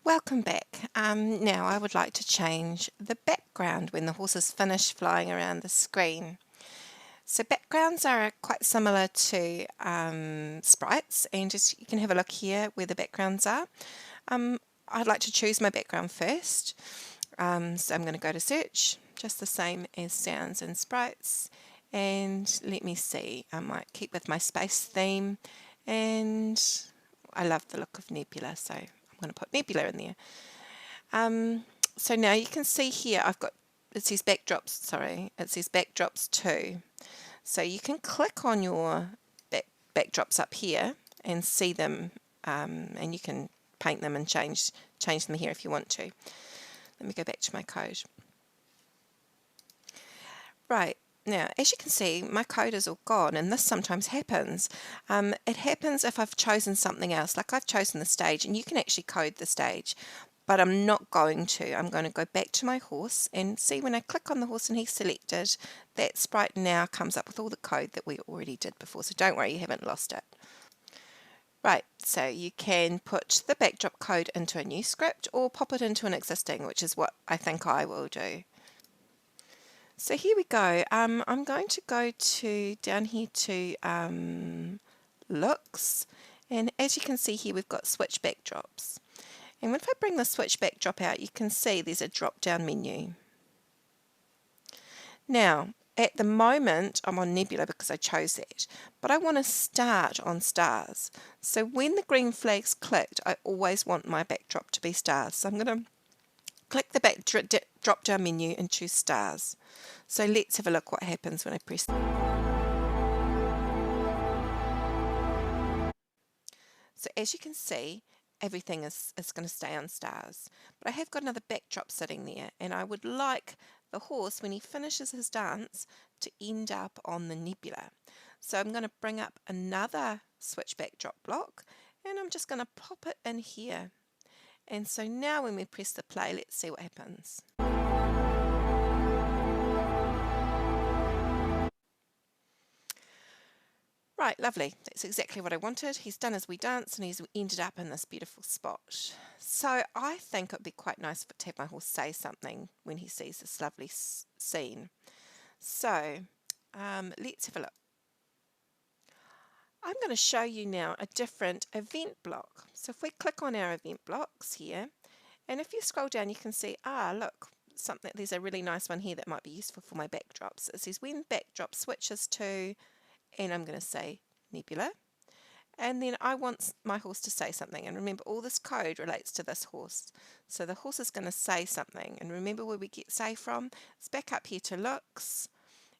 Welcome back. Now I would like to change the background when the horse is finished flying around the screen. So backgrounds are quite similar to sprites, and just you can have a look here where the backgrounds are. I'd like to choose my background first. So I'm going to go to search, just the same as sounds and sprites, and let me see, I might keep with my space theme, and I love the look of Nebula, so I'm going to put Nebula in there. So now you can see here it says backdrops 2. So you can click on your backdrops up here and see them, and you can paint them and change them here if you want to. Let me go back to my code. Right, now as you can see my code is all gone, and this sometimes happens. It happens if I've chosen something else, like I've chosen the stage, and you can actually code the stage, but I'm not going to. I'm going to go back to my horse and see when I click on the horse and he's selected, that sprite now comes up with all the code that we already did before, so don't worry, you haven't lost it. Right, so you can put the backdrop code into a new script or pop it into an existing, which is what I think I will do. So here we go. I'm going to go down here to looks, and as you can see here we've got switch backdrops. And if I bring the switch backdrop out, you can see there's a drop down menu. Now at the moment I'm on Nebula because I chose that, but I want to start on stars. So when the green flag's clicked, I always want my backdrop to be stars. So I'm going to click the drop down menu and choose stars. So let's have a look what happens when I press. So as you can see, everything is going to stay on stars. But I have got another backdrop sitting there, and I would like the horse, when he finishes his dance, to end up on the nebula. So I'm going to bring up another switch backdrop block, and I'm just going to pop it in here. And so now when we press the play, let's see what happens. Right, lovely. That's exactly what I wanted. He's done his wee dance and he's ended up in this beautiful spot. So I think it would be quite nice to have my horse say something when he sees this lovely scene. So let's have a look. I'm going to show you now a different event block. So if we click on our event blocks here, and if you scroll down you can see, look, there's a really nice one here that might be useful for my backdrops. It says when backdrop switches to, and I'm going to say Nebula, and then I want my horse to say something, and remember all this code relates to this horse, so the horse is going to say something, and remember where we get say from, it's back up here to looks,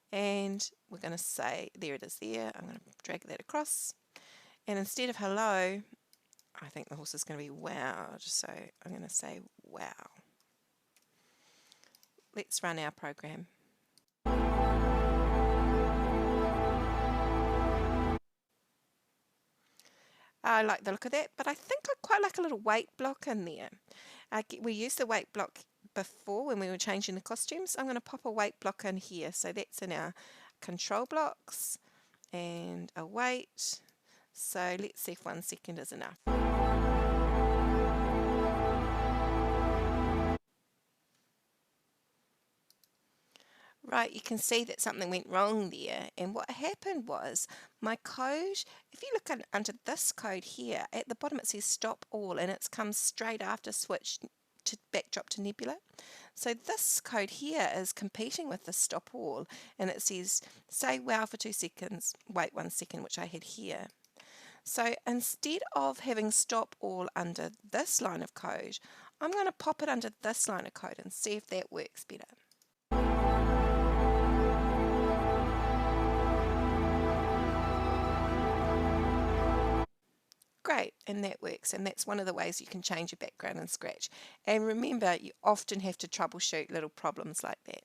and we're going to say, there it is there, I'm going to drag that across, and instead of hello, I think the horse is going to be wowed, so I'm going to say wow. Let's run our program. I like the look of that, but I think I quite like a little weight block in there. We used the weight block before when we were changing the costumes. I'm going to pop a weight block in here. So that's in our control blocks and a weight. So let's see if 1 second is enough. Right, you can see that something went wrong there, and what happened was my code, if you look under this code here, at the bottom it says stop all, and it comes straight after switch to backdrop to nebula. So this code here is competing with the stop all, and it says say wow for 2 seconds, wait 1 second, which I had here. So instead of having stop all under this line of code, I'm going to pop it under this line of code and see if that works better. Great, and that works, and that's one of the ways you can change your background in Scratch. And remember, you often have to troubleshoot little problems like that.